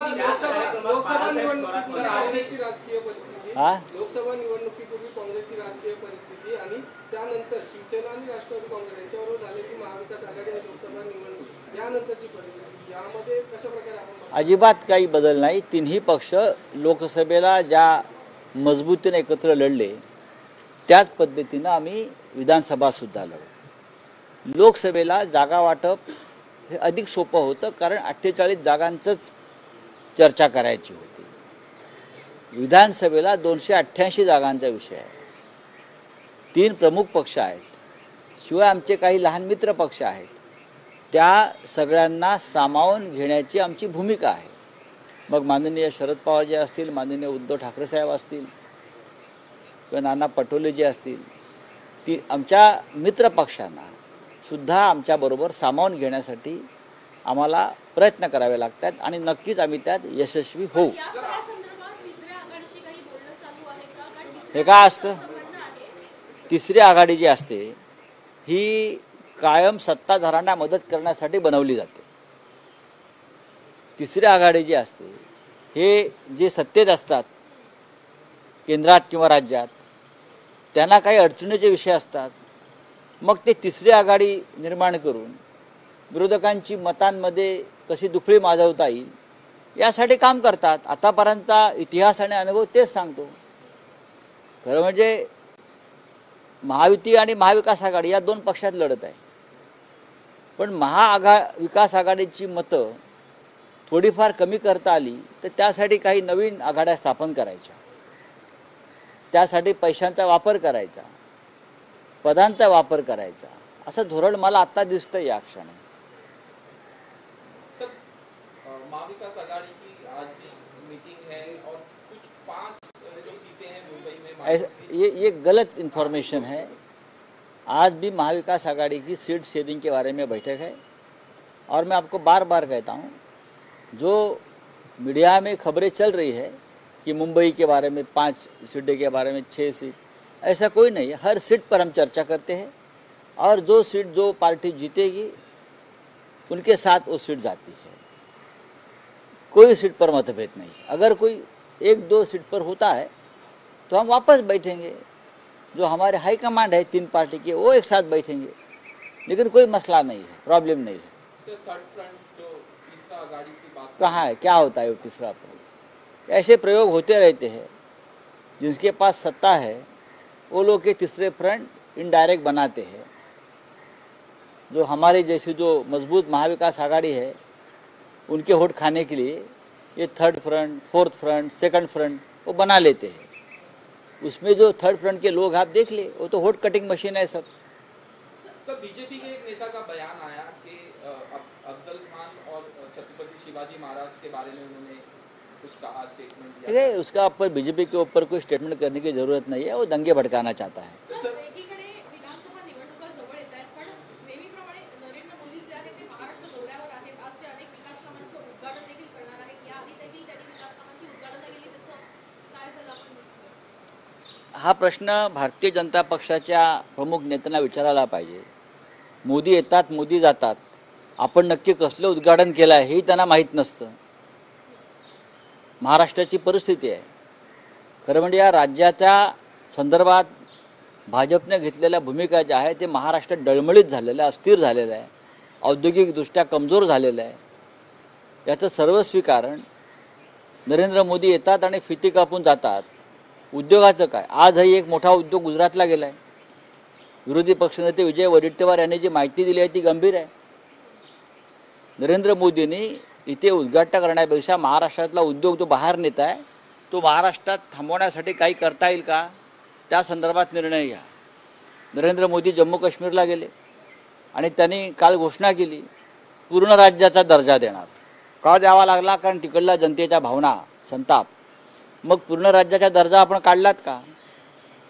लोकसभा निवडणुकीपूर्वी काँग्रेसची राजकीय परिस्थिती, लोकसभा निवडणुकीपूर्वी काँग्रेसची राजकीय परिस्थिती आणि त्यानंतर शिवसेना आणि राष्ट्रवादी काँग्रेस यांच्याबरोबर झालेली महाविकास आघाडी आणि लोकसभा निवडणूक यानंतरची परिस्थिती यामध्ये कशा प्रकारे आपण अजिबात काही बदल नाही। तिन्ही पक्ष लोकसभेला ज्या मजबूतीने एकत्र लढले त्याच पद्धतीनं आम्ही विधानसभा सुद्धा लढू। लोकसभेला जागा वाटप हे अधिक सोपं होतं कारण 48 जागांचंच चर्चा करायची होती। विधानसभेला 288 जागांचा विषय आहे। 3 प्रमुख पक्ष आहेत, शिवाय आमचे काही लहान मित्र पक्ष आहेत। त्या सगळ्यांना सामावून घेण्याची आमची भूमिका आहे। मग माननीय शरद पवार जे असतील, माननीय उद्धव ठाकरे साहेब असतील किंवा नाना पटोले जे असतील, ती आमच्या मित्र पक्षांना सुद्धा आमच्याबरोबर सामावून घेण्यासाठी आम्हाला प्रयत्न करावे लागतात आणि नक्कीच आम्ही त्यात यशस्वी होऊ। हे काय असतं, तिसरी आघाडी जी असते ही कायम सत्ताधाऱ्यांना मदत करण्यासाठी बनवली जाते। तिसरी आघाडी जी असते हे जे सत्तेत असतात केंद्रात किंवा राज्यात, त्यांना काही अडचणीचे विषय असतात, मग ते तिसरी आघाडी निर्माण करून विरोधकांची मतांमध्ये कशी दुफळी माजवता येईल यासाठी काम करतात। आतापर्यंतचा इतिहास आणि अनुभव तेच सांगतो। खरं म्हणजे महायुती आणि महाविकास आघाडी या 2 पक्षात लढत आहे, पण महाविकास आघाडीची मतं थोडीफार कमी करता आली तर त्यासाठी काही नवीन आघाड्या स्थापन करायच्या, त्यासाठी पैशांचा वापर करायचा, पदांचा वापर करायचा, असं धोरण मला आता दिसतं या क्षणी। महाविकास आघाड़ी की आज भी मीटिंग है और कुछ 5 जो सीटें हैं मुंबई में ये गलत इन्फॉर्मेशन है। आज भी महाविकास आघाड़ी की सीट शेयरिंग के बारे में बैठक है और मैं आपको बार बार कहता हूँ, जो मीडिया में खबरें चल रही है कि मुंबई के बारे में 5 सीटें के बारे में 6 सीट, ऐसा कोई नहीं है। हर सीट पर हम चर्चा करते हैं और जो सीट जो पार्टी जीतेगी उनके साथ वो सीट जाती है। कोई सीट पर मतभेद नहीं। अगर कोई 1-2 सीट पर होता है तो हम वापस बैठेंगे, जो हमारे हाईकमांड है 3 पार्टी के वो एक साथ बैठेंगे, लेकिन कोई मसला नहीं है, प्रॉब्लम नहीं है। थर्ड फ्रंट जो तीसरा आघाड़ी की बात कहाँ है, क्या होता है वो तीसरा फ्रंट? ऐसे प्रयोग होते रहते हैं। जिसके पास सत्ता है वो लोग के तीसरे फ्रंट इनडायरेक्ट बनाते हैं। जो हमारी जैसी जो मजबूत महाविकास आघाड़ी है उनके वोट खाने के लिए ये third front, fourth front, second front वो बना लेते हैं। उसमें जो थर्ड फ्रंट के लोग आप देख ले, वो तो वोट कटिंग मशीन है सब। सर, बीजेपी के एक नेता का बयान आया कि अफजल खान और छत्रपति शिवाजी महाराज के बारे में उन्होंने कुछ कहा, स्टेटमेंट दिया। उसका ऊपर बीजेपी के ऊपर कोई स्टेटमेंट करने की जरूरत नहीं है, वो दंगे भड़काना चाहता है। हा प्रश्न भारतीय जनता पक्षाच्या प्रमुख नेत्यांना विचारायला पाहिजे। मोदी येतात, मोदी जातात, आपण नक्की कसलं उद्घाटन केलं आहे हे त्यांना माहीत नसतं। महाराष्ट्राची परिस्थिती आहे, खरं म्हणजे या राज्याच्या संदर्भात भाजपने घेतलेल्या भूमिका ज्या आहे ते महाराष्ट्र डळमळीत झालेलं आहे, अस्थिर झालेलं आहे, औद्योगिकदृष्ट्या कमजोर झालेलं आहे। याचं सर्वस्वी कारण नरेंद्र मोदी येतात आणि फिती कापून जातात। उद्योगाचं काय, आजही एक मोठा उद्योग गुजरातला गेलाय। विरोधी पक्षनेते विजय वडेट्टीवार यांनी जी माहिती दिली आहे ती गंभीर आहे। नरेंद्र मोदींनी इथे उद्घाटन करण्यापेक्षा महाराष्ट्रातला उद्योग जो बाहेर नेत आहे तो महाराष्ट्रात थांबवण्यासाठी काही करता येईल का, त्या संदर्भात निर्णय घ्या। नरेंद्र मोदी जम्मू काश्मीरला गेले आणि त्यांनी काल घोषणा केली पूर्ण राज्याचा दर्जा देणार। का द्यावा लागला, कारण तिकडल्या जनतेच्या भावना, संताप। मग पूर्ण राज्याचा दर्जा आपण काढलात का?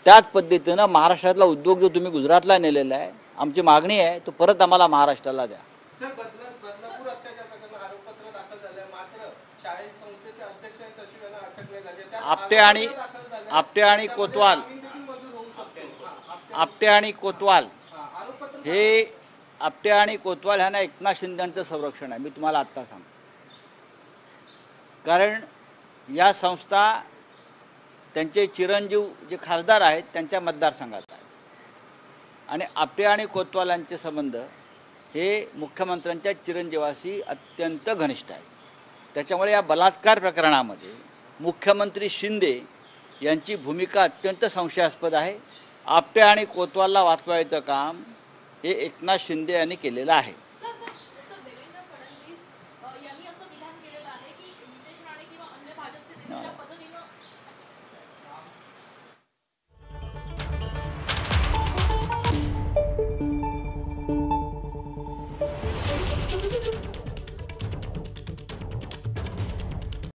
त्याच पद्धतीनं महाराष्ट्रातला उद्योग जो तुम्ही गुजरातला नेलेला आहे, आमची मागणी आहे तो परत आम्हाला महाराष्ट्राला द्या। सर, बदलापूर अत्याचार प्रकरणात आरोपपत्र दाखल झाले, मात्र शाळेत संस्थेचे अध्यक्ष आणि सचिव यांना अटक नाही झाली। आपटे आणि कोतवाल, आपटे आणि कोतवाल हे आपटे आणि कोतवाल ह्यांना एकनाथ शिंदेंचं संरक्षण आहे। मी तुम्हाला आत्ता सांगतो, कारण या संस्था त्यांचे चिरंजीव जे खासदार आहेत त्यांच्या मतदारसंघात आहेत आणि आपटे आणि कोतवाल यांचे संबंध हे मुख्यमंत्र्यांच्या चिरंजीवाशी अत्यंत घनिष्ठ आहेत. त्याच्यामुळे या बलात्कार प्रकरणामध्ये मुख्यमंत्री शिंदे यांची भूमिका अत्यंत संशयास्पद आहे. आपटे आणि कोतवालला वाचवायचं काम हे एकनाथ शिंदे यांनी केलेलं आहे.